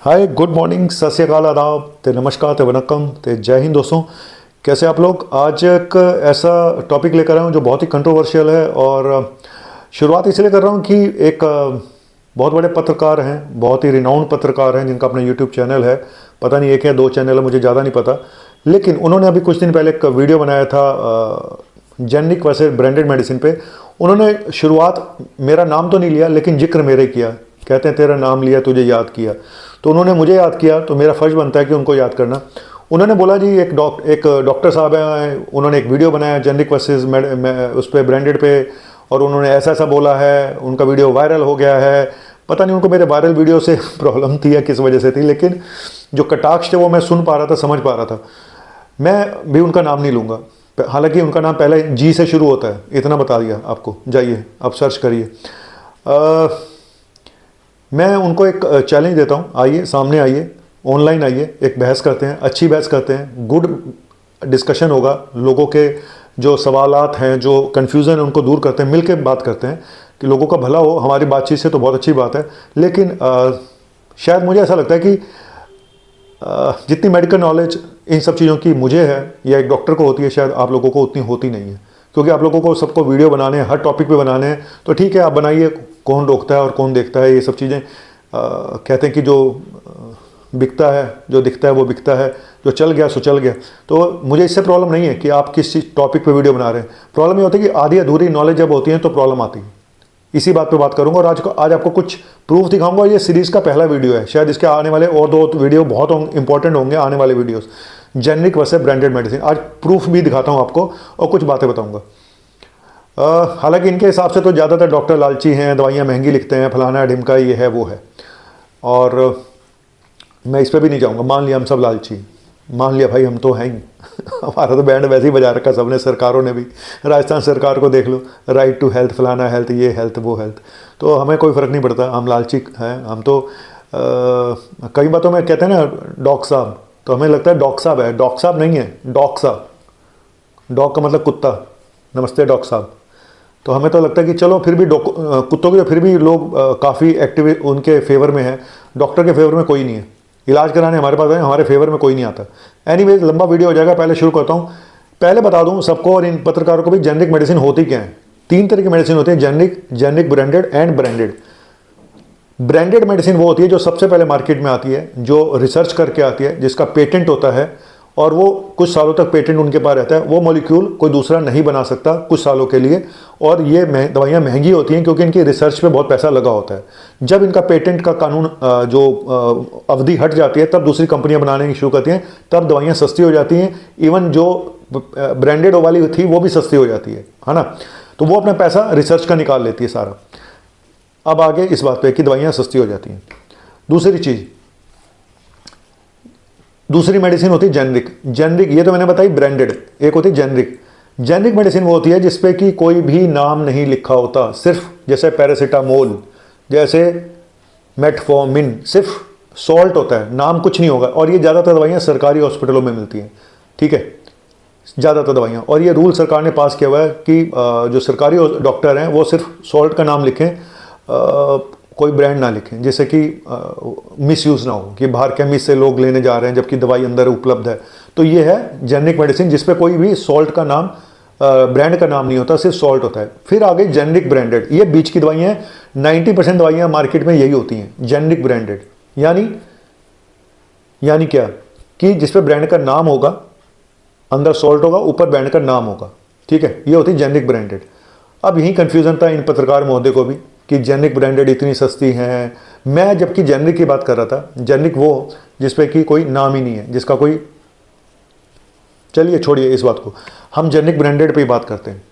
हाय, good morning, सत श्री अकाल, आदाब, ते नमस्कार, ते वनक्कम, ते जय हिंद दोस्तों। कैसे आप लोग? आज एक ऐसा टॉपिक लेकर आया हूँ जो बहुत ही कंट्रोवर्शियल है और शुरुआत इसलिए कर रहा हूँ कि एक बहुत बड़े पत्रकार हैं, बहुत ही रिनाउंड पत्रकार हैं जिनका अपना यूट्यूब चैनल है। पता नहीं एक या दो चैनल है, मुझे ज़्यादा नहीं पता, लेकिन उन्होंने अभी कुछ दिन पहले एक वीडियो बनाया था जेनरिक वर्सेस ब्रांडेड मेडिसिन पे। उन्होंने शुरुआत मेरा नाम तो नहीं लिया, लेकिन जिक्र मेरे किया। कहते हैं तेरा नाम लिया, तुझे याद किया। तो उन्होंने मुझे याद किया, तो मेरा फ़र्ज़ बनता है कि उनको याद करना। उन्होंने बोला जी एक डॉक्टर साहब हैं, उन्होंने एक वीडियो बनाया जेनरिक वर्सेस उस पर ब्रांडेड पे, और उन्होंने ऐसा ऐसा बोला है, उनका वीडियो वायरल हो गया है। पता नहीं उनको मेरे वायरल वीडियो से प्रॉब्लम थी या किस वजह से थी, लेकिन जो कटाक्ष थे वो मैं सुन पा रहा था, समझ पा रहा था। मैं भी उनका नाम नहीं लूँगा, हालांकि उनका नाम पहले जी से शुरू होता है, इतना बता दिया आपको। जाइए आप सर्च करिए। मैं उनको एक चैलेंज देता हूँ, आइए सामने आइए, ऑनलाइन आइए, एक बहस करते हैं, अच्छी बहस करते हैं, गुड डिस्कशन होगा। लोगों के जो सवालात हैं, जो कन्फ्यूज़न है, उनको दूर करते हैं, मिल के बात करते हैं कि लोगों का भला हो। हमारी बातचीत से तो बहुत अच्छी बात है, लेकिन शायद मुझे ऐसा लगता है कि जितनी मेडिकल नॉलेज इन सब चीज़ों की मुझे है या एक डॉक्टर को होती है, शायद आप लोगों को उतनी होती नहीं है। क्योंकि आप लोगों को सबको वीडियो बनाने हैं, हर टॉपिक पे बनाने हैं, तो ठीक है आप बनाइए, कौन रोकता है और कौन देखता है। ये सब चीज़ें कहते हैं कि जो बिकता है, जो दिखता है वो बिकता है, जो चल गया सो चल गया। तो मुझे इससे प्रॉब्लम नहीं है कि आप किस चीज़ टॉपिक पे वीडियो बना रहे हैं। प्रॉब्लम ये होती है कि आधी अधूरी नॉलेज जब होती है तो प्रॉब्लम आती है। इसी बात पे बात करूंगा और आज आपको कुछ प्रूफ दिखाऊंगा। ये सीरीज़ का पहला वीडियो है, शायद इसके आने वाले और दो वीडियो बहुत इंपॉर्टेंट होंगे आने वाले videos, generic versus branded medicine. आज प्रूफ भी दिखाता हूँ आपको और कुछ बातें बताऊँगा। हालांकि इनके हिसाब से तो ज़्यादातर डॉक्टर लालची हैं, दवाइयाँ महंगी लिखते हैं, फलाना ढिमका, ये है वो है। और मैं इस पर भी नहीं जाऊँगा। मान लिया हम सब लालची, मान लिया भाई हम तो हैं ही हमारा तो बैंड वैसे ही बजा रखा सबने, सरकारों ने भी। राजस्थान सरकार को देख लो, राइट टू हेल्थ, फलाना हेल्थ, ये हेल्थ वो हेल्थ। तो हमें कोई फ़र्क नहीं पड़ता, हम लालची हैं। हम तो कई बातों में कहते हैं ना डॉक्टर साहब, तो हमें लगता है डॉक्टर साहब है, डॉक्टर साहब नहीं है, डॉक्टर साहब। डॉग का मतलब कुत्ता। नमस्ते डॉक्टर साहब। तो हमें तो लगता है कि चलो फिर भी कुत्तों के तो फिर भी लोग काफ़ी एक्टिव उनके फेवर में है, डॉक्टर के फेवर में कोई नहीं है। इलाज कराने हमारे पास है, हमारे फेवर में कोई नहीं आता। एनीवेज लंबा वीडियो हो जाएगा, पहले शुरू करता हूँ। पहले बता दूँ सबको और इन पत्रकारों को भी, जेनरिक मेडिसिन होती क्या है। 3 तरह की मेडिसिन होती है, generic, branded and branded. Branded medicine वो होती है जो सबसे पहले मार्केट में आती है, जो रिसर्च करके आती है, जिसका पेटेंट होता है और वो कुछ सालों तक पेटेंट उनके पास रहता है। वो मॉलिक्यूल कोई दूसरा नहीं बना सकता कुछ सालों के लिए। और ये दवाइयाँ महंगी होती हैं क्योंकि इनकी रिसर्च पे बहुत पैसा लगा होता है। जब इनका पेटेंट का कानून जो अवधि हट जाती है, तब दूसरी कंपनियां बनाने की शुरू करती हैं, तब दवाइयाँ सस्ती हो जाती हैं। इवन जो ब्रांडेड वाली थी वो भी सस्ती हो जाती है ना। तो वो अपना पैसा रिसर्च का निकाल लेती है सारा। अब आगे इस बात पे कि दवाइयाँ सस्ती हो जाती हैं। दूसरी चीज़, दूसरी मेडिसिन होती है जेनरिक। ये तो मैंने बताई ब्रांडेड। एक होती है जेनरिक मेडिसिन वो होती है जिसपे कि कोई भी नाम नहीं लिखा होता, सिर्फ जैसे पैरासीटामोल, जैसे मेटफॉर्मिन, सिर्फ सॉल्ट होता है, नाम कुछ नहीं होगा। और ये ज़्यादातर दवाइयाँ सरकारी हॉस्पिटलों में मिलती हैं, ठीक है, ज़्यादातर दवाइयाँ। और ये रूल सरकार ने पास किया हुआ है कि जो सरकारी डॉक्टर हैं वो सिर्फ सॉल्ट का नाम लिखें, कोई ब्रांड ना लिखें, जैसे कि मिसयूज़ ना हो कि बाहर केमिस्ट से लोग लेने जा रहे हैं जबकि दवाई अंदर उपलब्ध है। तो ये है जेनरिक मेडिसिन, जिसपे कोई भी सॉल्ट का नाम, ब्रांड का नाम नहीं होता, सिर्फ सॉल्ट होता है। फिर आगे जेनरिक ब्रांडेड, ये बीच की दवाइयाँ हैं। 90% दवाइयाँ मार्केट में यही होती हैं, जेनरिक ब्रांडेड। यानी क्या कि जिसपे ब्रांड का नाम होगा, अंदर सॉल्ट होगा, ऊपर ब्रांड का नाम होगा, ठीक है, ये होती है जेनरिक ब्रांडेड। अब यही कन्फ्यूज़न था इन पत्रकार महोदय को भी कि जेनरिक ब्रांडेड इतनी सस्ती हैं। मैं जबकि जेनरिक की बात कर रहा था, जेनरिक वो जिसपे कि कोई नाम ही नहीं है, जिसका कोई, चलिए छोड़िए इस बात को, हम जेनरिक ब्रांडेड पे ही बात करते हैं।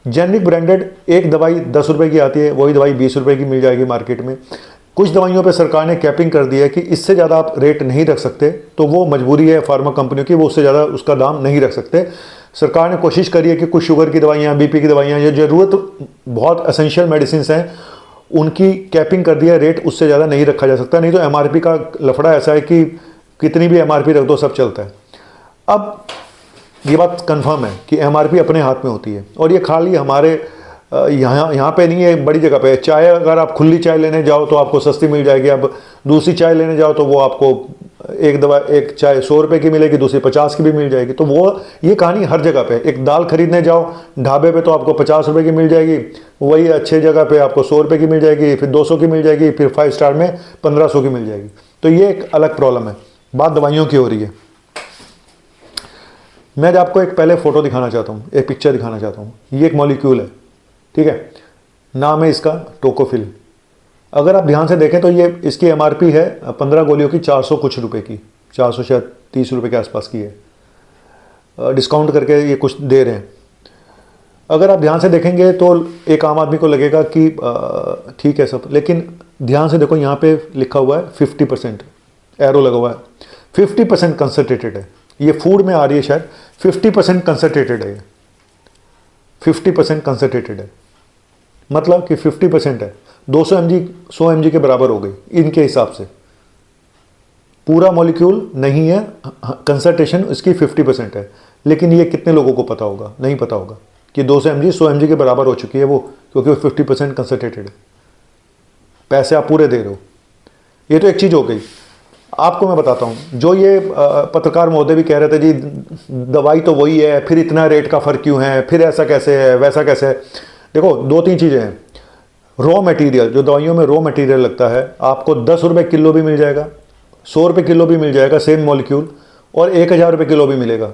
जेनरिक ब्रांडेड, एक दवाई 10 रुपये की आती है, वही दवाई 20 रुपये की मिल जाएगी मार्केट में। कुछ दवाइयों पे सरकार ने कैपिंग कर दी है कि इससे ज़्यादा आप रेट नहीं रख सकते, तो वो मजबूरी है फार्मा कंपनियों की, वो उससे ज़्यादा उसका दाम नहीं रख सकते। सरकार ने कोशिश करी है कि कुछ शुगर की दवाइयाँ, बीपी की दवाइयाँ, ये ज़रूरत बहुत एसेंशियल मेडिसिन हैं, उनकी कैपिंग कर दिया, रेट उससे ज़्यादा नहीं रखा जा सकता। नहीं तो एमआरपी का लफड़ा ऐसा है कि कितनी भी एमआरपी रख दो सब चलता है। अब ये बात कंफर्म है कि एमआरपी अपने हाथ में होती है, और ये खाली हमारे यहाँ पे नहीं है, बड़ी जगह पे है। चाय अगर आप खुली चाय लेने जाओ तो आपको सस्ती मिल जाएगी, अब दूसरी चाय लेने जाओ तो वो आपको एक चाय 100 रुपये की मिलेगी, दूसरी 50 की भी मिल जाएगी। तो वो ये कहानी हर जगह पे। एक दाल खरीदने जाओ ढाबे पे तो आपको 50 रुपये की मिल जाएगी, वही अच्छे जगह पे आपको 100 रुपये की मिल जाएगी, फिर 200 की मिल जाएगी, फिर 5 स्टार में 1500 की मिल जाएगी। तो ये एक अलग प्रॉब्लम है। बात दवाइयों की हो रही है। मैं आपको एक पहले फ़ोटो दिखाना चाहता हूँ, एक पिक्चर दिखाना चाहता हूँ। ये एक मॉलिक्यूल है, ठीक है, नाम है इसका टोकोफिल। अगर आप ध्यान से देखें तो ये इसकी एमआरपी है 15 गोलियों की 400 कुछ रुपए की, 400 शायद 30 रुपये के आसपास की है। डिस्काउंट करके ये कुछ दे रहे हैं। अगर आप ध्यान से देखेंगे तो एक आम आदमी को लगेगा कि ठीक है सब, लेकिन ध्यान से देखो यहाँ पे लिखा हुआ है 50%, एरो लगा हुआ है, 50% कंसनट्रेटेड है। ये फूड में आ रही है शायद, 50% कंसनट्रेटेड है, 50% कंसनट्रेटेड है, मतलब कि 50% है। 200 mg 100 mg के बराबर हो गई इनके हिसाब से। पूरा मॉलिक्यूल नहीं है, कंसंट्रेशन इसकी 50% है। लेकिन ये कितने लोगों को पता होगा? नहीं पता होगा कि 200 mg 100 mg के बराबर हो चुकी है वो, क्योंकि वो 50% कंसंट्रेटेड है। पैसे आप पूरे दे रहे हो। ये तो एक चीज़ हो गई। आपको मैं बताता हूँ, जो ये पत्रकार महोदय भी कह रहे थे जी दवाई तो वही है, फिर इतना रेट का फ़र्क क्यों है, फिर ऐसा कैसे है, वैसा कैसे है। देखो 2-3 चीज़ें हैं। रॉ मटेरियल, जो दवाइयों में रॉ मटेरियल लगता है, आपको 10 रुपये किलो भी मिल जाएगा, 100 रुपये किलो भी मिल जाएगा सेम मॉलिक्यूल, और 1000 रुपये किलो भी मिलेगा।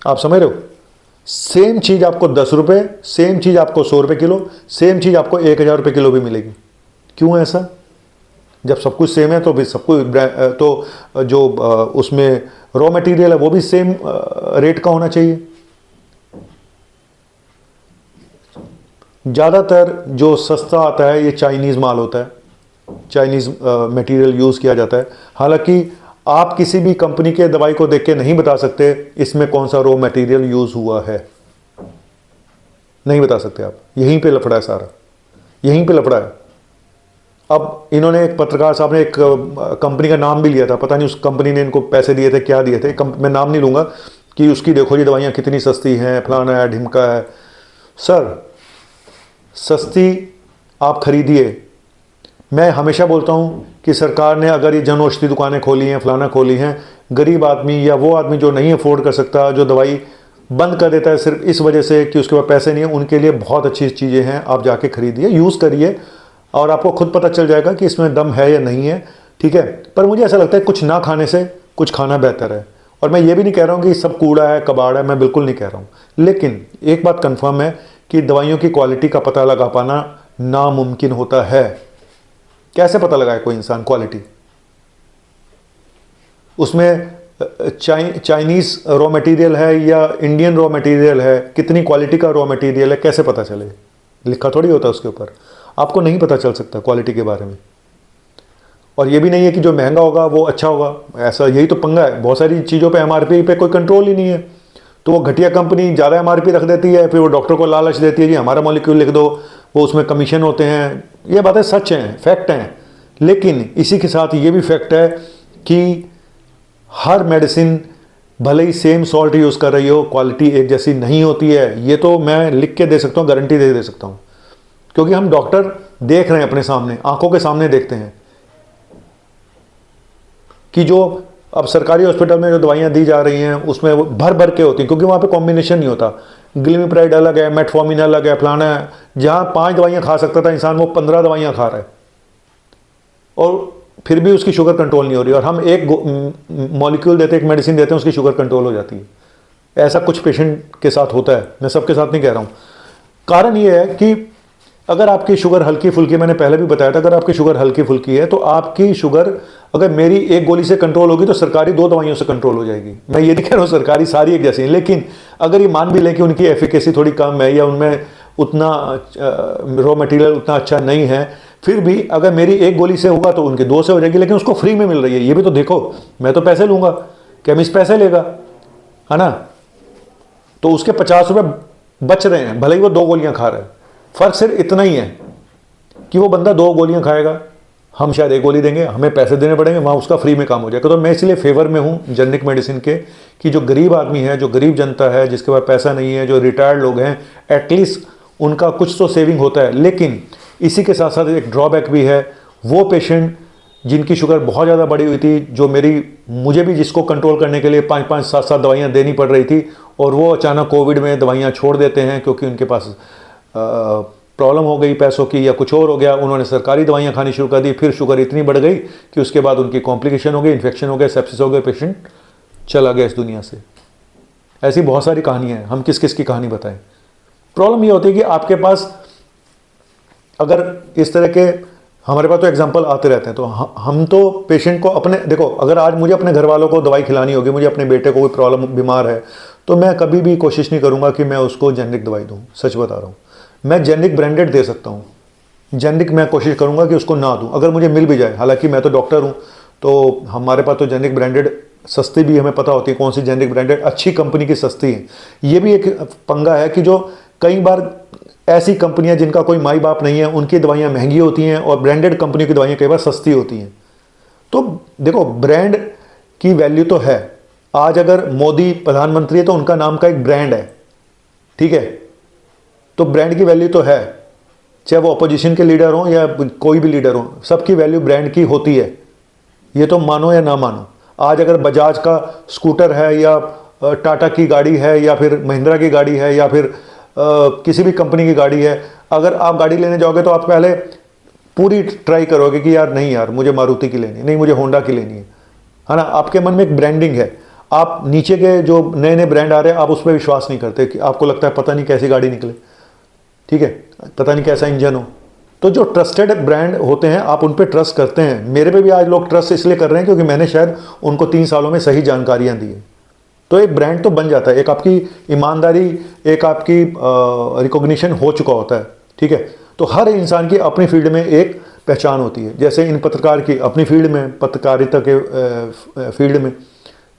आप समझ रहे हो? सेम चीज़ आपको 10 रुपये, सेम चीज़ आपको 100 रुपये किलो, सेम चीज़ आपको 1000 रुपये किलो भी मिलेगी। क्यों है ऐसा? जब सब कुछ सेम है तो भी सब कुछ तो जो उसमें रॉ मटेरियल है वो भी सेम रेट का होना चाहिए। ज़्यादातर जो सस्ता आता है ये चाइनीज़ माल होता है, चाइनीज़ मटेरियल यूज़ किया जाता है। हालांकि आप किसी भी कंपनी के दवाई को देख के नहीं बता सकते इसमें कौन सा रॉ मटेरियल यूज़ हुआ है, नहीं बता सकते आप। यहीं पे लफड़ा है सारा, यहीं पे लफड़ा है। अब इन्होंने, एक पत्रकार साहब ने एक कंपनी का नाम भी लिया था, पता नहीं उस कंपनी ने इनको पैसे दिए थे क्या दिए थे, मैं नाम नहीं लूँगा, कि उसकी देखो जी दवाइयाँ कितनी सस्ती हैं, फलाना है ढिमका है। सर सस्ती आप खरीदिए। मैं हमेशा बोलता हूँ कि सरकार ने अगर ये जन औषधि दुकानें खोली हैं, फलाना खोली हैं, गरीब आदमी या वो आदमी जो नहीं अफोर्ड कर सकता, जो दवाई बंद कर देता है सिर्फ इस वजह से कि उसके पास पैसे नहीं है, उनके लिए बहुत अच्छी चीज़ें हैं। आप जाके खरीदिए, यूज़ करिए, और आपको खुद पता चल जाएगा कि इसमें दम है या नहीं है, ठीक है। पर मुझे ऐसा लगता है कुछ ना खाने से कुछ खाना बेहतर है। और मैं ये भी नहीं कह रहा हूँ कि सब कूड़ा है, कबाड़ है, मैं बिल्कुल नहीं कह रहा हूँ। लेकिन एक बात कन्फर्म है कि दवाइयों की क्वालिटी का पता लगा पाना नामुमकिन होता है। कैसे पता लगाए कोई इंसान क्वालिटी? उसमें चाइनीज़ रॉ मटेरियल है या इंडियन रॉ मटेरियल है, कितनी क्वालिटी का रॉ मटेरियल है, कैसे पता चले? लिखा थोड़ी होता है उसके ऊपर, आपको नहीं पता चल सकता क्वालिटी के बारे में। और ये भी नहीं है कि जो महंगा होगा वो अच्छा होगा, ऐसा यही तो पंगा है। बहुत सारी चीज़ों पे एमआरपी पे कोई कंट्रोल ही नहीं है, तो वो घटिया कंपनी ज़्यादा एमआरपी रख देती है, फिर वो डॉक्टर को लालच देती है जी हमारा मॉलिक्यूल लिख दो, वो उसमें कमीशन होते हैं। ये बातें सच हैं, फैक्ट हैं। लेकिन इसी के साथ ये भी फैक्ट है कि हर मेडिसिन भले ही सेम सॉल्ट यूज़ कर रही हो, क्वालिटी एक जैसी नहीं होती है। ये तो मैं लिख के दे सकता हूँ, गारंटी दे सकता हूँ, क्योंकि हम डॉक्टर देख रहे हैं अपने सामने, आंखों के सामने देखते हैं कि जो अब सरकारी हॉस्पिटल में जो दवाइयाँ दी जा रही हैं उसमें वो भर भर के होती हैं, क्योंकि वहाँ पे कॉम्बिनेशन नहीं होता। ग्लिमिप्राइड अलग है, मेटफॉर्मिन अलग है, फलाना है। जहाँ 5 दवाइयाँ खा सकता था इंसान, वो 15 दवाइयाँ खा रहा है, और फिर भी उसकी शुगर कंट्रोल नहीं हो रही। और हम एक मॉलिक्यूल देते हैं, एक मेडिसिन देते हैं, उसकी शुगर कंट्रोल हो जाती है। ऐसा कुछ पेशेंट के साथ होता है, मैं सबके साथ नहीं कह रहा हूँ। कारण ये है कि अगर आपकी शुगर हल्की फुल्की, मैंने पहले भी बताया था, अगर आपकी शुगर हल्की फुल्की है तो आपकी शुगर अगर मेरी एक गोली से कंट्रोल होगी तो सरकारी 2 दवाइयों से कंट्रोल हो जाएगी। मैं ये नहीं कह रहा हूँ सरकारी सारी एक जैसी हैं, लेकिन अगर ये मान भी लें कि उनकी एफिकेसी थोड़ी कम है या उनमें उतना रॉ मटेरियल उतना अच्छा नहीं है, फिर भी अगर मेरी एक गोली से होगा तो उनके 2 से हो जाएगी, लेकिन उसको फ्री में मिल रही है। ये भी तो देखो, मैं तो पैसे लूँगा, केमिस्ट पैसे लेगा, है ना, तो उसके 50 रुपये बच रहे हैं, भले ही वो 2 गोलियाँ खा रहा है। फ़र्क सिर्फ इतना ही है कि वो बंदा 2 गोलियां खाएगा, हम शायद 1 गोली देंगे, हमें पैसे देने पड़ेंगे, वहाँ उसका फ्री में काम हो जाएगा। तो मैं इसलिए फेवर में हूँ जेनेरिक मेडिसिन के, कि जो गरीब आदमी है, जो गरीब जनता है, जिसके पास पैसा नहीं है, जो रिटायर्ड लोग हैं, एटलीस्ट उनका कुछ तो सेविंग होता है। लेकिन इसी के साथ साथ एक ड्रॉबैक भी है, वो पेशेंट जिनकी शुगर बहुत ज़्यादा बढ़ी हुई थी, जो मुझे भी जिसको कंट्रोल करने के लिए 5-5, 7-7 दवाइयाँ देनी पड़ रही थी, और वो अचानक कोविड में दवाइयाँ छोड़ देते हैं क्योंकि उनके पास प्रॉब्लम हो गई पैसों की या कुछ और हो गया, उन्होंने सरकारी दवाइयाँ खानी शुरू कर दी, फिर शुगर इतनी बढ़ गई कि उसके बाद उनकी कॉम्प्लिकेशन हो गई, इन्फेक्शन हो गया, सेप्सिस हो गया, पेशेंट चला गया इस दुनिया से। ऐसी बहुत सारी कहानियाँ हैं, हम किस किस की कहानी बताएं। प्रॉब्लम ये होती है कि आपके पास अगर इस तरह के, हमारे पास तो एग्जाम्पल आते रहते हैं, तो हम तो पेशेंट को अपने, देखो अगर आज मुझे अपने घर वालों को दवाई खिलानी होगी, मुझे अपने बेटे को कोई प्रॉब्लम बीमार है, तो मैं कभी भी कोशिश नहीं करूंगा कि मैं उसको जेनरिक दवाई दूं। सच बता रहा हूं, मैं जेनरिक ब्रांडेड दे सकता हूं, जेनरिक मैं कोशिश करूंगा कि उसको ना दूं अगर मुझे मिल भी जाए। हालांकि मैं तो डॉक्टर हूं, तो हमारे पास तो जेनरिक ब्रांडेड सस्ती भी हमें पता होती है कौन सी जेनरिक ब्रांडेड अच्छी कंपनी की सस्ती है। ये भी एक पंगा है कि जो कई बार ऐसी कंपनियां जिनका कोई माई बाप नहीं है, उनकी दवाइयां महंगी होती हैं और ब्रांडेड कंपनी की दवाइयां कई बार सस्ती होती हैं। तो देखो, ब्रांड की वैल्यू तो है। आज अगर मोदी प्रधानमंत्री है तो उनका नाम का एक ब्रांड है, ठीक है, तो ब्रांड की वैल्यू तो है, चाहे वो अपोजिशन के लीडर हो या कोई भी लीडर हो, सबकी वैल्यू ब्रांड की होती है, ये तो मानो या ना मानो। आज अगर बजाज का स्कूटर है या टाटा की गाड़ी है या फिर महिंद्रा की गाड़ी है या फिर किसी भी कंपनी की गाड़ी है, अगर आप गाड़ी लेने जाओगे तो आप पहले पूरी ट्राई करोगे कि यार नहीं यार मुझे मारुति की लेनी है, नहीं मुझे होंडा की लेनी है ना। आपके मन में एक ब्रांडिंग है, आप नीचे के जो नए नए ब्रांड आ रहे हैं आप उस पर विश्वास नहीं करते, कि आपको लगता है पता नहीं कैसी गाड़ी निकले, ठीक है, पता नहीं कैसा इंजन हो। तो जो ट्रस्टेड ब्रांड होते हैं आप उन पे ट्रस्ट करते हैं। मेरे पे भी आज लोग ट्रस्ट इसलिए कर रहे हैं क्योंकि मैंने शायद उनको 3 सालों में सही जानकारियां दी है। तो एक ब्रांड तो बन जाता है, एक आपकी ईमानदारी, एक आपकी रिकॉग्निशन हो चुका होता है, ठीक है। तो हर इंसान की अपनी फील्ड में एक पहचान होती है, जैसे इन पत्रकार की अपनी फील्ड में, पत्रकारिता के फील्ड में,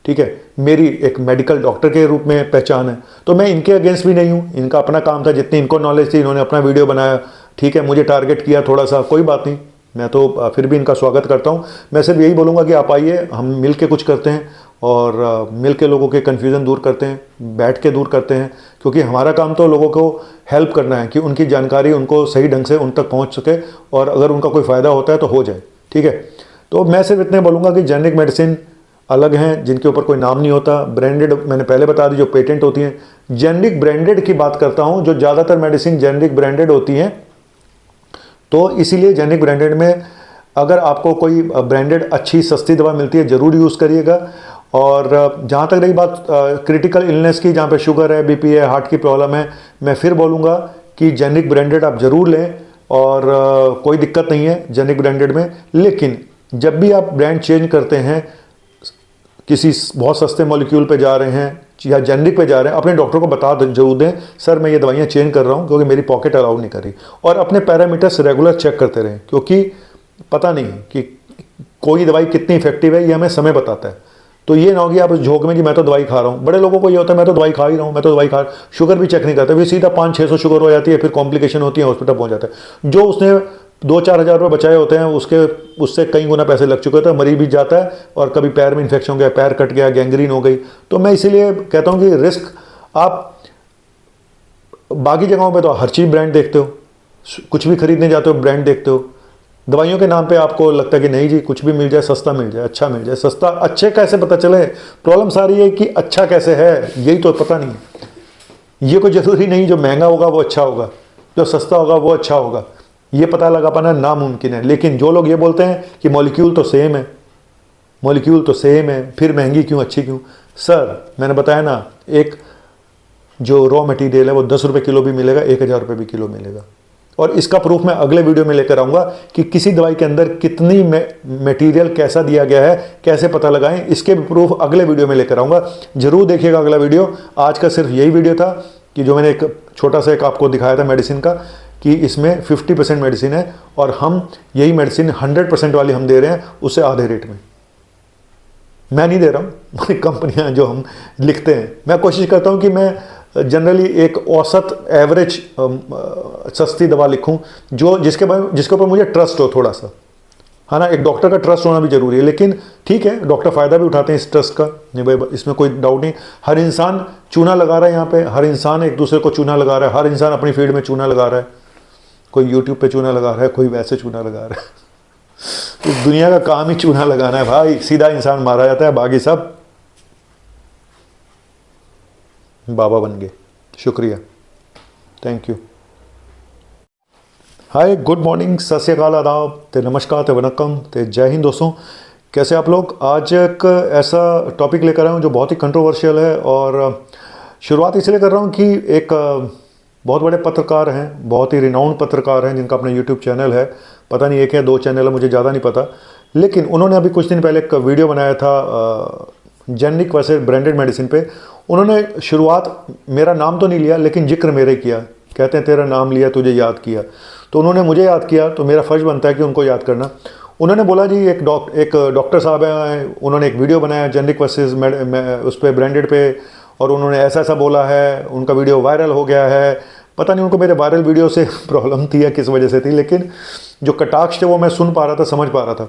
ठीक है, मेरी एक मेडिकल डॉक्टर के रूप में पहचान है। तो मैं इनके अगेंस्ट भी नहीं हूँ, इनका अपना काम था, जितनी इनको नॉलेज थी इन्होंने अपना वीडियो बनाया, ठीक है, मुझे टारगेट किया थोड़ा सा, कोई बात नहीं, मैं तो फिर भी इनका स्वागत करता हूँ। मैं सिर्फ यही बोलूँगा कि आप आइए, हम मिल के कुछ करते हैं और मिल के लोगों के कन्फ्यूज़न दूर करते हैं, बैठ के दूर करते हैं, क्योंकि हमारा काम तो लोगों को हेल्प करना है कि उनकी जानकारी उनको सही ढंग से उन तक पहुँच सके और अगर उनका कोई फ़ायदा होता है तो हो जाए, ठीक है। तो मैं सिर्फ इतने बोलूँगा कि जेनरिक मेडिसिन अलग हैं जिनके ऊपर कोई नाम नहीं होता, ब्रांडेड मैंने पहले बता दी जो पेटेंट होती हैं। जेनरिक ब्रांडेड की बात करता हूँ, जो ज़्यादातर मेडिसिन जेनरिक ब्रांडेड होती हैं, तो इसीलिए जेनरिक ब्रांडेड में अगर आपको कोई ब्रांडेड अच्छी सस्ती दवा मिलती है ज़रूर यूज़ करिएगा। और जहाँ तक रही बात क्रिटिकल इलनेस की, जहाँ पे शुगर है, बीपी है, हार्ट की प्रॉब्लम है, मैं फिर बोलूँगा कि जेनरिक ब्रांडेड आप ज़रूर लें और कोई दिक्कत नहीं है जेनरिक ब्रांडेड में। लेकिन जब भी आप ब्रांड चेंज करते हैं, किसी बहुत सस्ते मॉलिक्यूल पे जा रहे हैं या जेनरिक पे जा रहे हैं, अपने डॉक्टर को बता जरूर दें, सर मैं ये दवाइयाँ चेंज कर रहा हूँ क्योंकि मेरी पॉकेट अलाउ नहीं कर रही। और अपने पैरामीटर्स रेगुलर चेक करते रहें, क्योंकि पता नहीं कि कोई दवाई कितनी इफेक्टिव है, ये हमें समय बताता है। तो ये ना हो कि आप उस झोंक में कि मैं तो दवाई खा रहा हूँ। बड़े लोगों को ये होता है मैं तो दवाई खा ही रहा हूँ, मैं तो दवाई खा, शुगर भी चेक नहीं करता, फिर सीधा 500-600 शुगर हो जाती है, फिर कॉम्प्लिकेशन होती है, हॉस्पिटल पहुँच जाता है। जो उसने 2-4 हज़ार रुपये बचाए होते हैं उससे कई गुना पैसे लग चुके होते हैं, मरीज भी जाता है और कभी पैर में इन्फेक्शन हो गया, पैर कट गया, गैंग्रीन हो गई। तो मैं इसीलिए कहता हूँ कि रिस्क, आप बाकी जगहों पे तो हर चीज़ ब्रांड देखते हो, कुछ भी खरीदने जाते हो ब्रांड देखते हो, दवाइयों के नाम पे आपको लगता है कि नहीं जी कुछ भी मिल जाए, सस्ता मिल जाए, अच्छा मिल जाए। सस्ता अच्छे कैसे पता चले? प्रॉब्लम सारी है कि अच्छा कैसे है यही तो पता नहीं है। ये कोई ज़रूरी नहीं जो महंगा होगा वो अच्छा होगा, जो सस्ता होगा वो अच्छा होगा, ये पता लगा पाना नामुमकिन है। लेकिन जो लोग ये बोलते हैं कि मॉलिक्यूल तो सेम है, मॉलिक्यूल तो सेम है, फिर महंगी क्यों अच्छी क्यों? सर मैंने बताया ना, एक जो रॉ मटेरियल है वो 10 रुपये किलो भी मिलेगा, 1000 रुपये भी किलो मिलेगा। और इसका प्रूफ मैं अगले वीडियो में लेकर आऊँगा कि किसी दवाई के अंदर कितनी मटेरियल कैसा दिया गया है, कैसे पता लगाएं, इसके भी प्रूफ अगले वीडियो में लेकर आऊँगा। जरूर देखिएगा अगला वीडियो। आज का सिर्फ यही वीडियो था कि जो मैंने एक छोटा सा एक आपको दिखाया था मेडिसिन का, कि इसमें 50% मेडिसिन है और हम यही मेडिसिन 100% वाली हम दे रहे हैं, उससे आधे रेट में। मैं नहीं दे रहा हूँ, कंपनियां जो हम लिखते हैं। मैं कोशिश करता हूँ कि मैं जनरली एक औसत एवरेज सस्ती दवा लिखूं जो जिसके ऊपर मुझे ट्रस्ट हो थोड़ा सा। है ना। एक डॉक्टर का ट्रस्ट होना भी जरूरी है, लेकिन ठीक है डॉक्टर फ़ायदा भी उठाते हैं इस ट्रस्ट का, नहीं भाई इसमें कोई डाउट नहीं। हर इंसान चूना लगा रहा है यहाँ पे, हर इंसान एक दूसरे को चूना लगा रहा है, हर इंसान अपनी फील्ड में चूना लगा रहा है। कोई यूट्यूब पे चूना लगा रहा है, कोई वैसे चूना लगा रहा है। इस दुनिया का काम ही चूना लगाना है भाई, सीधा इंसान मारा जाता है, बाकी सब बाबा बन गए। शुक्रिया, thank you. Hi, good morning, सत श्री अकाल, आदाब, ते नमस्कार, ते वनक्कम, ते जय हिंद दोस्तों। कैसे आप लोग? आज एक ऐसा टॉपिक लेकर आया हूँ जो बहुत ही कंट्रोवर्शियल है, और शुरुआत इसलिए कर रहा हूँ कि एक बहुत बड़े पत्रकार हैं, बहुत ही रिनाउंड पत्रकार हैं, जिनका अपना यूट्यूब चैनल है। पता नहीं एक या दो चैनल है, मुझे ज़्यादा नहीं पता, लेकिन उन्होंने अभी कुछ दिन पहले एक वीडियो बनाया था जेनरिक वर्सेस ब्रांडेड मेडिसिन पे। उन्होंने शुरुआत, मेरा नाम तो नहीं लिया लेकिन जिक्र मेरे किया। कहते हैं तेरा नाम लिया, तुझे याद किया, तो उन्होंने मुझे याद किया, तो मेरा फ़र्ज़ बनता है कि उनको याद करना। उन्होंने बोला जी एक डॉक्टर साहब हैं, उन्होंने एक वीडियो बनाया जेनरिक वर्सेस उस पर ब्रांडेड पे, और उन्होंने ऐसा ऐसा बोला है, उनका वीडियो वायरल हो गया है। पता नहीं उनको मेरे वायरल वीडियो से प्रॉब्लम थी या किस वजह से थी, लेकिन जो कटाक्ष थे वो मैं सुन पा रहा था, समझ पा रहा था।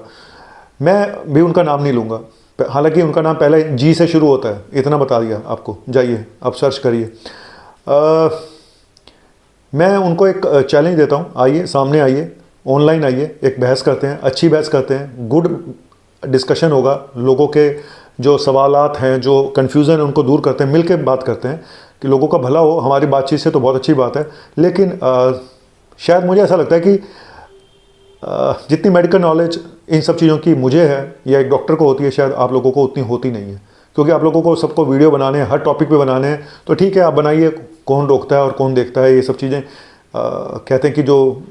मैं भी उनका नाम नहीं लूँगा, हालांकि उनका नाम पहले जी से शुरू होता है, इतना बता दिया आपको। जाइए आप सर्च करिए। मैं उनको एक चैलेंज देता हूँ, आइए सामने आइए, ऑनलाइन आइए, एक बहस करते हैं, अच्छी बहस करते हैं, गुड डिस्कशन होगा, लोगों के जो सवालात हैं, जो कन्फ्यूज़न है उनको दूर करते हैं, मिलकर बात करते हैं कि लोगों का भला हो। हमारी बातचीत से तो बहुत अच्छी बात है, लेकिन शायद मुझे ऐसा लगता है कि जितनी मेडिकल नॉलेज इन सब चीज़ों की मुझे है या एक डॉक्टर को होती है, शायद आप लोगों को उतनी होती नहीं है। क्योंकि आप लोगों को सबको वीडियो बनाने हैं, हर टॉपिक पे बनाने हैं, तो ठीक है आप बनाइए, कौन रोकता है और कौन देखता है, ये सब चीज़ें। कहते हैं कि जो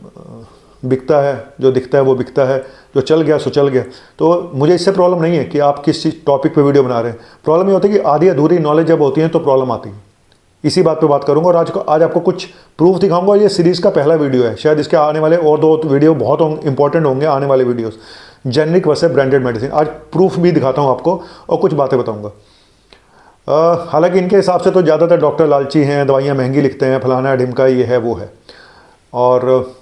बिकता है, जो दिखता है वो बिकता है, जो चल गया सो चल गया। तो मुझे इससे प्रॉब्लम नहीं है कि आप किस चीज़ टॉपिक पे वीडियो बना रहे हैं। प्रॉब्लम ये होती है कि आधी अधूरी नॉलेज जब होती है तो प्रॉब्लम आती है। इसी बात पे बात करूंगा, और आज आपको कुछ प्रूफ दिखाऊंगा। ये सीरीज़ का पहला वीडियो है, शायद इसके आने वाले और दो वीडियो बहुत इंपॉर्टेंट होंगे आने वाले videos, generic versus branded medicine. आज प्रूफ भी दिखाता हूँ आपको और कुछ बातें बताऊँगा। हालांकि इनके हिसाब से तो ज़्यादातर डॉक्टर लालची हैं, दवाइयाँ महंगी लिखते हैं, फलाना ढिमका, ये है वो है, और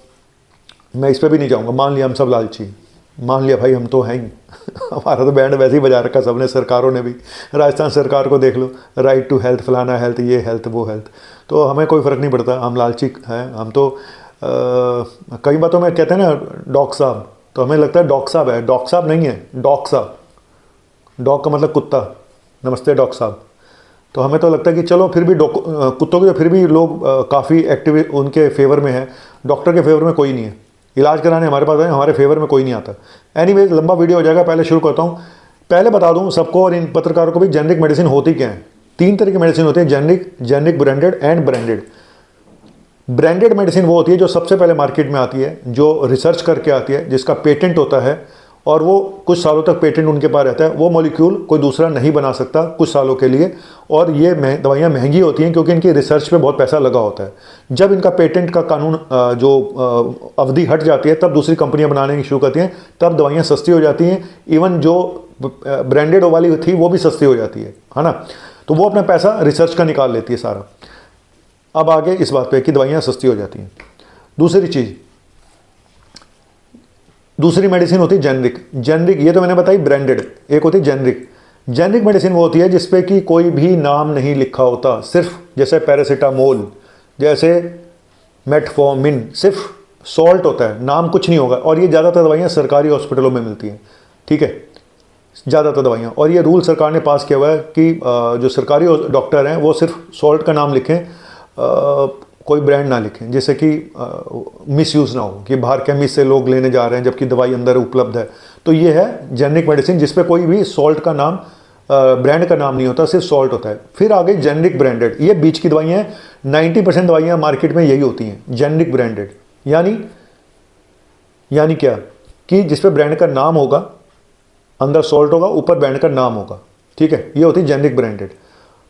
मैं इस पर भी नहीं जाऊँगा। मान लिया हम सब लालची, मान लिया भाई हम तो हैं ही। हमारा तो बैंड वैसे ही बजा रखा सबने, सरकारों ने भी। राजस्थान सरकार को देख लो, राइट टू हेल्थ, फलाना हेल्थ, ये हेल्थ वो हेल्थ, तो हमें कोई फ़र्क नहीं पड़ता, हम लालची हैं। हम तो कई बातों में कहते हैं ना डॉक्टर साहब, तो हमें लगता है डॉक्टर साहब है, डॉक्टर साहब नहीं है, डॉक्टर साहब। डॉग का मतलब कुत्ता, नमस्ते डॉक्टर साहब। तो हमें तो लगता है कि चलो फिर भी कुत्तों के तो फिर भी लोग काफ़ी एक्टिव उनके फेवर में है, डॉक्टर के फेवर में कोई नहीं है। इलाज कराने हमारे पास है, हमारे फेवर में कोई नहीं आता। एनीवेज लंबा वीडियो हो जाएगा, पहले शुरू करता हूँ। पहले बता दूँ सबको और इन पत्रकारों को भी, जेनरिक मेडिसिन होती क्या है। 3 तरह की मेडिसिन होती है, generic, branded and branded. Branded medicine वो होती है जो सबसे पहले मार्केट में आती है, जो रिसर्च करके आती है, जिसका पेटेंट होता है और वो कुछ सालों तक पेटेंट उनके पास रहता है। वो मॉलिक्यूल कोई दूसरा नहीं बना सकता कुछ सालों के लिए, और ये दवाइयाँ महंगी होती हैं क्योंकि इनकी रिसर्च पे बहुत पैसा लगा होता है। जब इनका पेटेंट का कानून जो अवधि हट जाती है, तब दूसरी कंपनियां बनाने शुरू करती हैं, तब दवाइयाँ सस्ती हो जाती हैं। इवन जो ब्रांडेड वाली थी वो भी सस्ती हो जाती है ना। तो वो अपना पैसा रिसर्च का निकाल लेती है सारा। अब आगे इस बात पे कि दवाइयाँ सस्ती हो जाती हैं। दूसरी चीज़, दूसरी मेडिसिन होती है जेनरिक, ये तो मैंने बताई ब्रांडेड। एक होती है जेनरिक मेडिसिन वो होती है जिसपे कि कोई भी नाम नहीं लिखा होता, सिर्फ जैसे पैरासीटामोल, जैसे मेटफॉर्मिन, सिर्फ सॉल्ट होता है, नाम कुछ नहीं होगा। और ये ज़्यादातर दवाइयाँ सरकारी हॉस्पिटलों में मिलती हैं, ठीक है, ज़्यादातर दवाइयाँ। और ये रूल सरकार ने पास किया हुआ है कि जो सरकारी डॉक्टर हैं वो सिर्फ सॉल्ट का नाम लिखें, कोई ब्रांड ना लिखें, जिससे कि मिसयूज़ ना हो कि बाहर केमिस्ट से लोग लेने जा रहे हैं जबकि दवाई अंदर उपलब्ध है। तो ये है जेनरिक मेडिसिन, जिसपे कोई भी सॉल्ट का नाम, ब्रांड का नाम नहीं होता, सिर्फ सॉल्ट होता है। फिर आ गई जेनरिक ब्रांडेड, ये बीच की दवाइयाँ हैं। 90% दवाइयाँ मार्केट में यही होती हैं, जेनरिक ब्रांडेड। यानी क्या कि जिसपे ब्रांड का नाम होगा, अंदर सॉल्ट होगा, ऊपर ब्रांड का नाम होगा, ठीक है, ये होती है जेनरिक ब्रांडेड।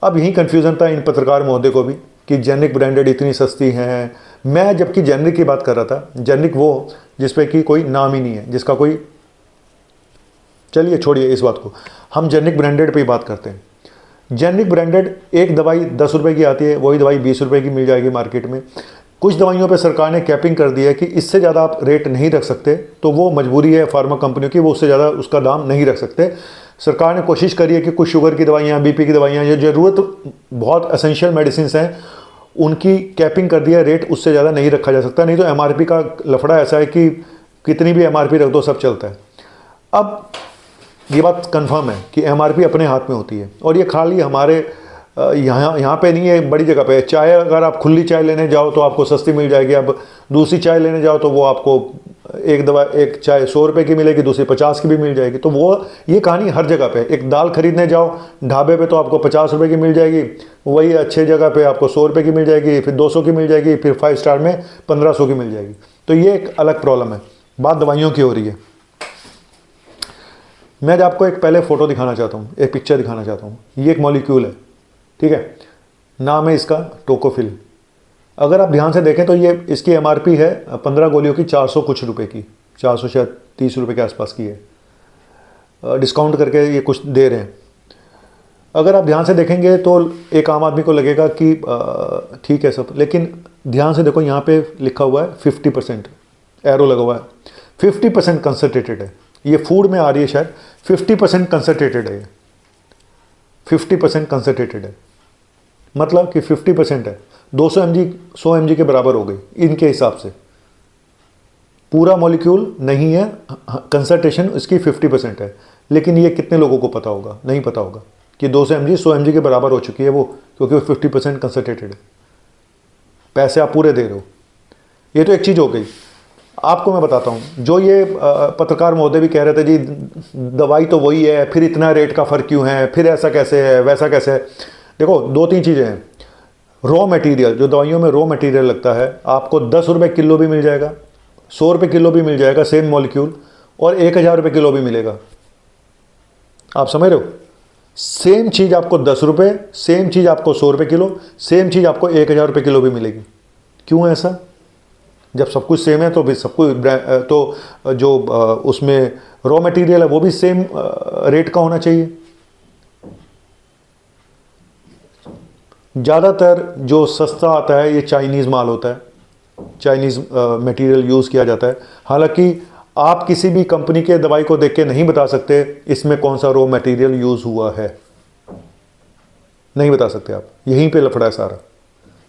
अब यही कन्फ्यूज़न था इन पत्रकार महोदय को भी कि जेनरिक ब्रांडेड इतनी सस्ती हैं। मैं जबकि जेनरिक की बात कर रहा था, जेनरिक वो जिसपे कि कोई नाम ही नहीं है, जिसका कोई, चलिए छोड़िए इस बात को, हम जेनरिक ब्रांडेड पे ही बात करते हैं। जेनरिक ब्रांडेड, एक दवाई 10 रुपये की आती है, वही दवाई 20 रुपये की मिल जाएगी मार्केट में। कुछ दवाइयों पे सरकार ने कैपिंग कर दी है कि इससे ज़्यादा आप रेट नहीं रख सकते, तो वो मजबूरी है फार्मा कंपनियों की, वो उससे ज़्यादा उसका दाम नहीं रख सकते। सरकार ने कोशिश करी है कि कुछ शुगर की दवाइयाँ, बीपी की दवाइयाँ, जो ज़रूरत बहुत एसेंशियल मेडिसिन हैं, उनकी कैपिंग कर दिया, रेट उससे ज़्यादा नहीं रखा जा सकता। नहीं तो एमआरपी का लफड़ा ऐसा है कि कितनी भी एमआरपी रख दो, सब चलता है। अब ये बात कंफर्म है कि एमआरपी अपने हाथ में होती है, और ये खाली हमारे यहाँ पे नहीं है, बड़ी जगह पे है। चाय अगर आप खुली चाय लेने जाओ तो आपको सस्ती मिल जाएगी, अब दूसरी चाय लेने जाओ तो वो आपको एक चाय 100 रुपये की मिलेगी, दूसरी 50 की भी मिल जाएगी। तो वो ये कहानी हर जगह पे। एक दाल खरीदने जाओ ढाबे पे तो आपको 50 रुपये की मिल जाएगी, वही अच्छे जगह पे आपको 100 रुपये की मिल जाएगी, फिर 200 की मिल जाएगी, फिर 5 स्टार में 1500 की मिल जाएगी। तो ये एक अलग प्रॉब्लम है। बात दवाइयों की हो रही है। मैं आपको एक पहले फ़ोटो दिखाना चाहता हूँ, एक पिक्चर दिखाना चाहता हूँ। ये एक मॉलिक्यूल है, ठीक है, नाम है इसका टोकोफिल। अगर आप ध्यान से देखें तो ये इसकी एमआरपी है 15 गोलियों की 400 कुछ रुपए की, 400 शायद 30 रुपये के आसपास की है। डिस्काउंट करके ये कुछ दे रहे हैं। अगर आप ध्यान से देखेंगे तो एक आम आदमी को लगेगा कि ठीक है सब, लेकिन ध्यान से देखो, यहाँ पे लिखा हुआ है 50%, एरो लगा हुआ है, 50% कंसनट्रेटेड है। ये फूड में आ रही है शायद, 50% कंसनट्रेटेड है, 50% कंसनट्रेटेड है, मतलब कि 50% है। 200 mg 100 mg के बराबर हो गई इनके हिसाब से। पूरा मॉलिक्यूल नहीं है, कंसंट्रेशन इसकी 50% है। लेकिन ये कितने लोगों को पता होगा? नहीं पता होगा कि 200 mg 100 mg के बराबर हो चुकी है वो, क्योंकि वो 50% कंसनट्रेटेड है। पैसे आप पूरे दे रहे हो। ये तो एक चीज़ हो गई। आपको मैं बताता हूँ, जो ये पत्रकार महोदय भी कह रहे थे जी दवाई तो वही है, फिर इतना रेट का फ़र्क क्यों है, फिर ऐसा कैसे है, वैसा कैसे है। देखो 2-3 चीज़ें हैं। रॉ मटेरियल, जो दवाइयों में रॉ मटेरियल लगता है, आपको 10 रुपये किलो भी मिल जाएगा, 100 रुपये किलो भी मिल जाएगा सेम मॉलिक्यूल, और 1000 रुपये किलो भी मिलेगा। आप समझ रहे हो? सेम चीज़ आपको 10 रुपये, सेम चीज़ आपको 100 रुपये किलो, सेम चीज़ आपको 1000 रुपये किलो भी मिलेगी। क्यों है ऐसा? जब सब कुछ सेम है तो भी सब कुछ, तो जो उसमें रॉ मटेरियल है वो भी सेम रेट का होना चाहिए। ज़्यादातर जो सस्ता आता है ये चाइनीज़ माल होता है, चाइनीज़ मटेरियल यूज़ किया जाता है। हालांकि आप किसी भी कंपनी के दवाई को देख के नहीं बता सकते इसमें कौन सा रॉ मटेरियल यूज़ हुआ है, नहीं बता सकते आप। यहीं पे लफड़ा है सारा,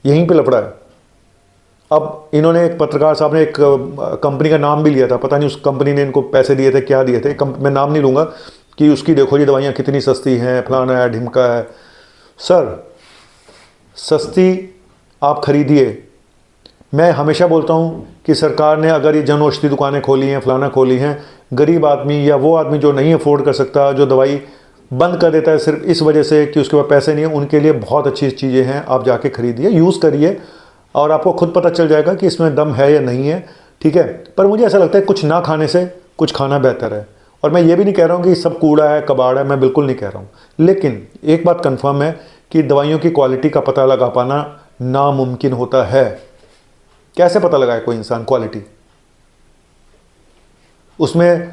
यहीं पे लफड़ा है। अब इन्होंने, एक पत्रकार साहब ने एक कंपनी का नाम भी लिया था, पता नहीं उस कंपनी ने इनको पैसे दिए थे, क्या दिए थे, मैं नाम नहीं लूँगा, कि उसकी देखो ये दवाइयाँ कितनी सस्ती हैं, फलाना है, ढिमका है। सर सस्ती आप खरीदिए। मैं हमेशा बोलता हूँ कि सरकार ने अगर ये जन औषधि दुकानें खोली हैं, फलाना खोली हैं, गरीब आदमी या वो आदमी जो नहीं अफोर्ड कर सकता, जो दवाई बंद कर देता है सिर्फ इस वजह से कि उसके पास पैसे नहीं है, उनके लिए बहुत अच्छी चीज़ें हैं। आप जाके खरीदिए, यूज़ करिए, और आपको खुद पता चल जाएगा कि इसमें दम है या नहीं है, ठीक है। पर मुझे ऐसा लगता है कुछ ना खाने से कुछ खाना बेहतर है। और मैं ये भी नहीं कह रहा हूँ कि सब कूड़ा है, कबाड़ है, मैं बिल्कुल नहीं कह रहा हूँ। लेकिन एक बात कंफर्म है कि दवाइयों की क्वालिटी का पता लगा पाना नामुमकिन होता है। कैसे पता लगाए कोई इंसान क्वालिटी? उसमें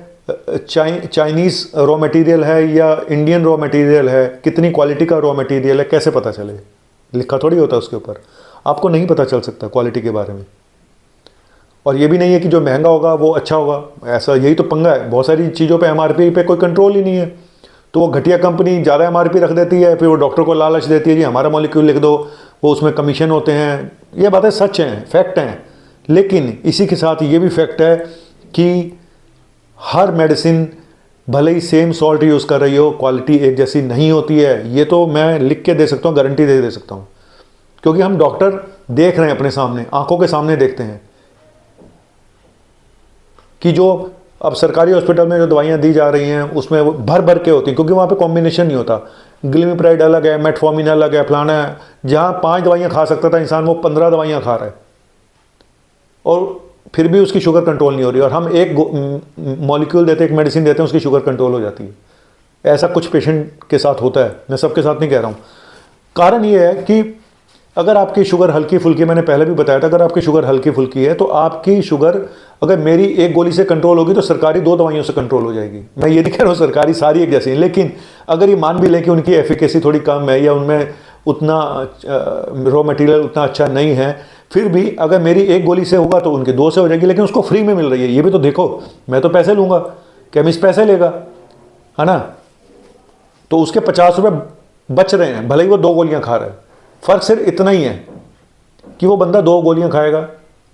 चाइनीज़ रॉ मटेरियल है या इंडियन रॉ मटेरियल है, कितनी क्वालिटी का रॉ मटेरियल है, कैसे पता चले? लिखा थोड़ी होता है उसके ऊपर, आपको नहीं पता चल सकता क्वालिटी के बारे में। और ये भी नहीं है कि जो महंगा होगा वो अच्छा होगा, ऐसा, यही तो पंगा है। बहुत सारी चीज़ों पे एमआरपी पे कोई कंट्रोल ही नहीं है, तो वो घटिया कंपनी ज़्यादा एमआरपी रख देती है, फिर वो डॉक्टर को लालच देती है जी हमारा मॉलिक्यूल लिख दो, वो उसमें कमीशन होते हैं। ये बातें सच हैं, फैक्ट हैं। लेकिन इसी के साथ ये भी फैक्ट है कि हर मेडिसिन भले ही सेम सॉल्ट यूज़ कर रही हो, क्वालिटी एक जैसी नहीं होती है। ये तो मैं लिख के दे सकता हूँ, गारंटी दे सकता हूँ, क्योंकि हम डॉक्टर देख रहे हैं अपने सामने, आंखों के सामने देखते हैं कि जो अब सरकारी हॉस्पिटल में जो दवाइयाँ दी जा रही हैं उसमें वो भर भर के होती हैं, क्योंकि वहाँ पे कॉम्बिनेशन नहीं होता। ग्लिमिप्राइड अलग है, मेटफॉर्मिन अलग है, फलाना है। जहाँ 5 दवाइयाँ खा सकता था इंसान, वो 15 दवाइयाँ खा रहा है, और फिर भी उसकी शुगर कंट्रोल नहीं हो रही। और हम एक मॉलिक्यूल देते हैं, एक मेडिसिन देते हैं, उसकी शुगर कंट्रोल हो जाती है। ऐसा कुछ पेशेंट के साथ होता है, मैं सबके साथ नहीं कह रहा हूँ। कारण ये है कि अगर आपकी शुगर हल्की फुल्की, मैंने पहले भी बताया था, अगर आपकी शुगर हल्की फुल्की है तो आपकी शुगर अगर मेरी एक गोली से कंट्रोल होगी तो सरकारी 2 दवाइयों से कंट्रोल हो जाएगी। मैं ये नहीं कह रहा हूँ सरकारी सारी एक जैसी हैं, लेकिन अगर ये मान भी लें कि उनकी एफिकेसी थोड़ी कम है या उनमें उतना रॉ मटेरियल उतना अच्छा नहीं है, फिर भी अगर मेरी एक गोली से होगा तो उनके 2 से हो जाएगी, लेकिन उसको फ्री में मिल रही है। ये भी तो देखो, मैं तो पैसे लूँगा, केमिस्ट पैसे लेगा, है ना, तो उसके 50 रुपये बच रहे हैं, भले ही वो 2 गोलियाँ खा रहा है। फ़र्क सिर्फ इतना ही है कि वो बंदा 2 गोलियाँ खाएगा,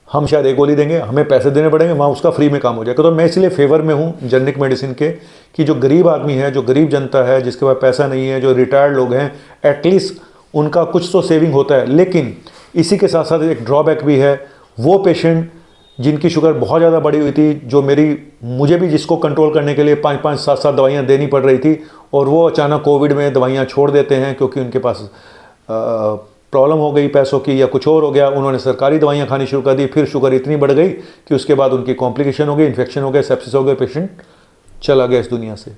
हम शायद 1 गोली देंगे, हमें पैसे देने पड़ेंगे, वहाँ उसका फ्री में काम हो जाएगा। तो मैं इसलिए फेवर में हूँ जेनरिक मेडिसिन के, कि जो गरीब आदमी है, जो गरीब जनता है, जिसके पास पैसा नहीं है, जो रिटायर्ड लोग हैं, एटलीस्ट उनका कुछ तो सेविंग होता है। लेकिन इसी के साथ साथ एक ड्रॉबैक भी है, वो पेशेंट जिनकी शुगर बहुत ज़्यादा बढ़ी हुई थी, जो मुझे भी जिसको कंट्रोल करने के लिए 5-5, 7-7 दवाइयाँ देनी पड़ रही थी, और वो अचानक कोविड में दवाइयाँ छोड़ देते हैं क्योंकि उनके पास प्रॉब्लम हो गई पैसों की या कुछ और हो गया, उन्होंने सरकारी दवाइयाँ खानी शुरू कर दी, फिर शुगर इतनी बढ़ गई कि उसके बाद उनकी कॉम्प्लिकेशन हो गई, इन्फेक्शन हो गया, सेप्सिस हो गया, पेशेंट चला गया इस दुनिया से।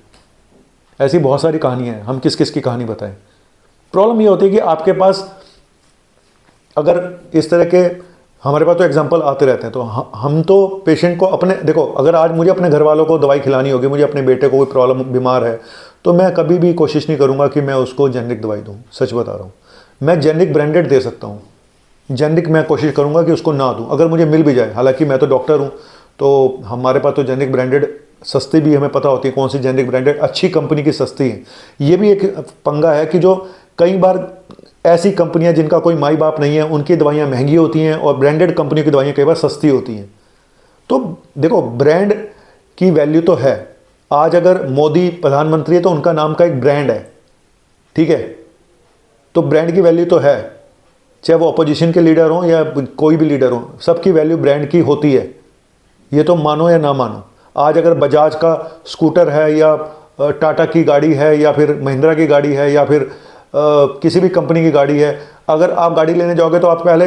ऐसी बहुत सारी कहानियाँ हैं, हम किस किस की कहानी बताएं। प्रॉब्लम ये होती है कि आपके पास अगर इस तरह के, हमारे पास तो एग्जाम्पल आते रहते हैं, तो हम तो पेशेंट को अपने, देखो अगर आज मुझे अपने घर वालों को दवाई खिलानी होगी, मुझे अपने बेटे को कोई प्रॉब्लम बीमार है, तो मैं कभी भी कोशिश नहीं करूँगा कि मैं उसको जेनरिक दवाई दूँ। सच बता रहा हूँ, मैं जेनरिक ब्रांडेड दे सकता हूँ, जेनरिक मैं कोशिश करूँगा कि उसको ना दूँ, अगर मुझे मिल भी जाए। हालांकि मैं तो डॉक्टर हूँ, तो हमारे पास तो जेनरिक ब्रांडेड सस्ती भी हमें पता होती है, कौन सी जेनरिक ब्रांडेड अच्छी कंपनी की सस्ती है। ये भी एक पंगा है कि जो कई बार ऐसी कंपनियां जिनका कोई माई बाप नहीं है, उनकी दवाइयाँ महंगी होती हैं और ब्रांडेड कंपनियों की दवाइयाँ कई बार सस्ती होती हैं। तो देखो, ब्रांड की वैल्यू तो है। आज अगर मोदी प्रधानमंत्री है तो उनका नाम का एक ब्रांड है, ठीक है, तो ब्रांड की वैल्यू तो है, चाहे वो अपोजिशन के लीडर हों या कोई भी लीडर हो, सबकी वैल्यू ब्रांड की होती है, ये तो मानो या ना मानो। आज अगर बजाज का स्कूटर है या टाटा की गाड़ी है या फिर महिंद्रा की गाड़ी है या फिर किसी भी कंपनी की गाड़ी है, अगर आप गाड़ी लेने जाओगे तो आप पहले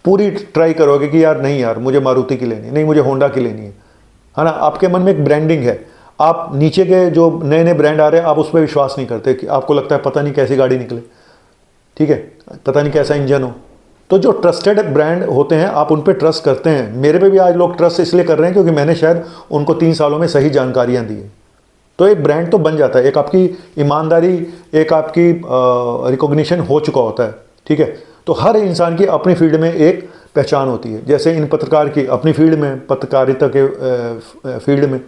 पूरी ट्राई करोगे कि यार नहीं यार मुझे मारुति की लेनी है, नहीं मुझे होंडा की लेनी है ना। आपके मन में एक ब्रांडिंग है, आप नीचे के जो नए नए ब्रांड आ रहे हैं आप उस पर विश्वास नहीं करते, कि आपको लगता है पता नहीं कैसी गाड़ी निकले, ठीक है, पता नहीं कैसा इंजन हो। तो जो ट्रस्टेड ब्रांड होते हैं आप उन पर ट्रस्ट करते हैं। मेरे पे भी आज लोग ट्रस्ट इसलिए कर रहे हैं क्योंकि मैंने शायद उनको 3 सालों में सही जानकारियाँ दी है। तो एक ब्रांड तो बन जाता है, एक आपकी ईमानदारी, एक आपकी रिकॉग्निशन हो चुका होता है, ठीक है। तो हर इंसान की अपनी फील्ड में एक पहचान होती है, जैसे इन पत्रकार की अपनी फील्ड में, पत्रकारिता के फील्ड में,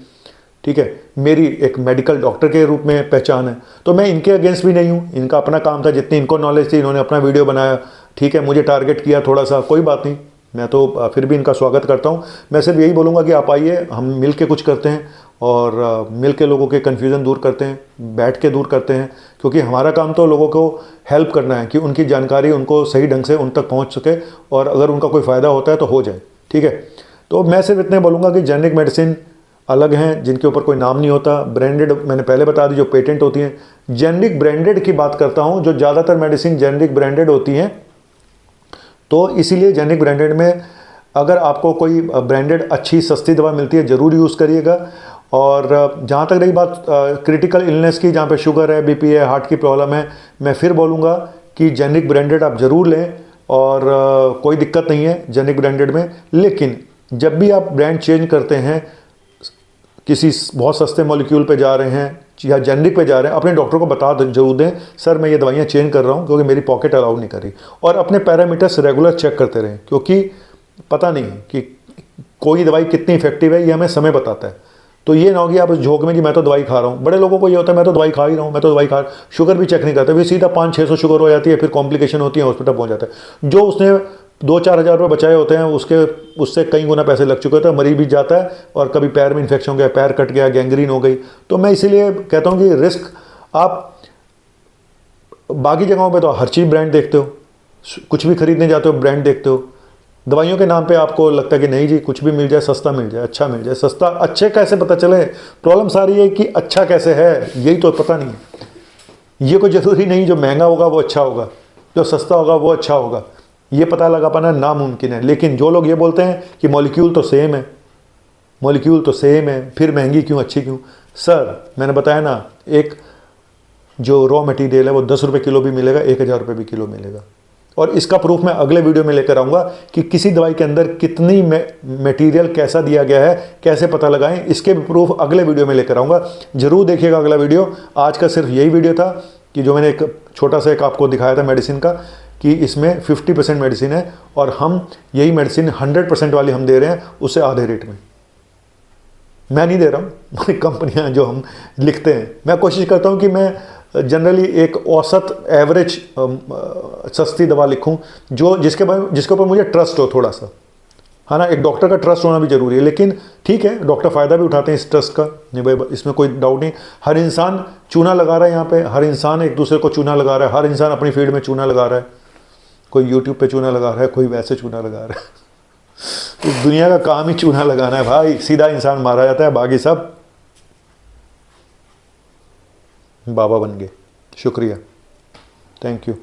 ठीक है, मेरी एक मेडिकल डॉक्टर के रूप में पहचान है। तो मैं इनके अगेंस्ट भी नहीं हूँ, इनका अपना काम था, जितनी इनको नॉलेज थी इन्होंने अपना वीडियो बनाया, ठीक है, मुझे टारगेट किया थोड़ा सा, कोई बात नहीं, मैं तो फिर भी इनका स्वागत करता हूँ। मैं सिर्फ यही बोलूँगा कि आप आइए, हम मिल के कुछ करते हैं और मिल के लोगों के कन्फ्यूज़न दूर करते हैं, बैठ के दूर करते हैं, क्योंकि हमारा काम तो लोगों को हेल्प करना है कि उनकी जानकारी उनको सही ढंग से उन तक पहुँच सके और अगर उनका कोई फ़ायदा होता है तो हो जाए, ठीक है। तो मैं सिर्फ इतने बोलूँगा कि जेनरिक मेडिसिन अलग हैं, जिनके ऊपर कोई नाम नहीं होता। ब्रांडेड मैंने पहले बता दी, जो पेटेंट होती हैं। जेनरिक ब्रांडेड की बात करता हूँ, जो ज़्यादातर मेडिसिन जेनरिक ब्रांडेड होती हैं, तो इसीलिए जेनरिक ब्रांडेड में अगर आपको कोई ब्रांडेड अच्छी सस्ती दवा मिलती है ज़रूर यूज़ करिएगा। और जहाँ तक रही बात क्रिटिकल इलनेस की, जहाँ पे शुगर है, बीपी है, हार्ट की प्रॉब्लम है, मैं फिर बोलूँगा कि जेनरिक ब्रांडेड आप ज़रूर लें और कोई दिक्कत नहीं है जेनरिक ब्रांडेड में। लेकिन जब भी आप ब्रांड चेंज करते हैं, किसी बहुत सस्ते मॉलिक्यूल पे जा रहे हैं या जेनरिक पे जा रहे हैं, अपने डॉक्टर को बता जरूर दें, सर मैं ये दवाइयाँ चेंज कर रहा हूँ क्योंकि मेरी पॉकेट अलाउ नहीं कर रही। और अपने पैरामीटर्स रेगुलर चेक करते रहें, क्योंकि पता नहीं कि कोई दवाई कितनी इफेक्टिव है, ये हमें समय बताता है। तो ये ना हो कि आप उस झोंक में कि मैं तो दवाई खा रहा हूँ। बड़े लोगों को ये होता है मैं तो दवाई खा ही रहा हूँ, मैं तो दवाई खा, शुगर भी चेक नहीं करते, फिर सीधा 500-600 शुगर हो जाती है, फिर कॉम्प्लिकेशन होती है, हॉस्पिटल पहुँच जाता है। जो उसने 2-4 हज़ार रुपये बचाए होते हैं उससे कई गुना पैसे लग चुके होते हैं, मरीज भी जाता है और कभी पैर में इन्फेक्शन हो गया, पैर कट गया, गैंग्रीन हो गई। तो मैं इसीलिए कहता हूँ कि रिस्क, आप बाकी जगहों पे तो हर चीज़ ब्रांड देखते हो, कुछ भी खरीदने जाते हो ब्रांड देखते हो। दवाइयों के नाम पे आपको लगता है कि नहीं जी कुछ भी मिल जाए, सस्ता मिल जाए, अच्छा मिल जाए। सस्ता अच्छे कैसे पता चले? प्रॉब्लम सारी है कि अच्छा कैसे है यही तो पता नहीं है। ये कोई ज़रूरी नहीं जो महंगा होगा वो अच्छा होगा, जो सस्ता होगा वो अच्छा होगा, ये पता लगा पाना नामुमकिन है। लेकिन जो लोग ये बोलते हैं कि मॉलिक्यूल तो सेम है, मॉलिक्यूल तो सेम है, फिर महंगी क्यों अच्छी क्यों? सर मैंने बताया ना, एक जो रॉ मटेरियल है वो 10 रुपये किलो भी मिलेगा, 1000 रुपये भी किलो मिलेगा। और इसका प्रूफ मैं अगले वीडियो में लेकर आऊँगा कि किसी दवाई के अंदर कितनी मटेरियल कैसा दिया गया है, कैसे पता लगाएं, इसके भी प्रूफ अगले वीडियो में लेकर आऊँगा। ज़रूर देखिएगा अगला वीडियो। आज का सिर्फ यही वीडियो था कि जो मैंने एक छोटा सा एक आपको दिखाया था मेडिसिन का, कि इसमें 50% मेडिसिन है और हम यही मेडिसिन 100% वाली हम दे रहे हैं उससे आधे रेट में। मैं नहीं दे रहा हूँ, कंपनियां जो हम लिखते हैं। मैं कोशिश करता हूँ कि मैं जनरली एक औसत एवरेज सस्ती दवा लिखूँ जो जिसके ऊपर मुझे ट्रस्ट हो थोड़ा सा, है ना। एक डॉक्टर का ट्रस्ट होना भी ज़रूरी है, लेकिन ठीक है डॉक्टर फ़ायदा भी उठाते हैं इस ट्रस्ट का, नहीं भाई इसमें कोई डाउट नहीं। हर इंसान चूना लगा रहा है यहाँ पे, हर इंसान एक दूसरे को चूना लगा रहा है, हर इंसान अपनी फील्ड में चूना लगा रहा है। कोई यूट्यूब पे चूना लगा रहा है, कोई वैसे चूना लगा रहा है। इस दुनिया का काम ही चूना लगाना है भाई, सीधा इंसान मारा जाता है, बाकी सब बाबा बन गए। शुक्रिया, थैंक यू।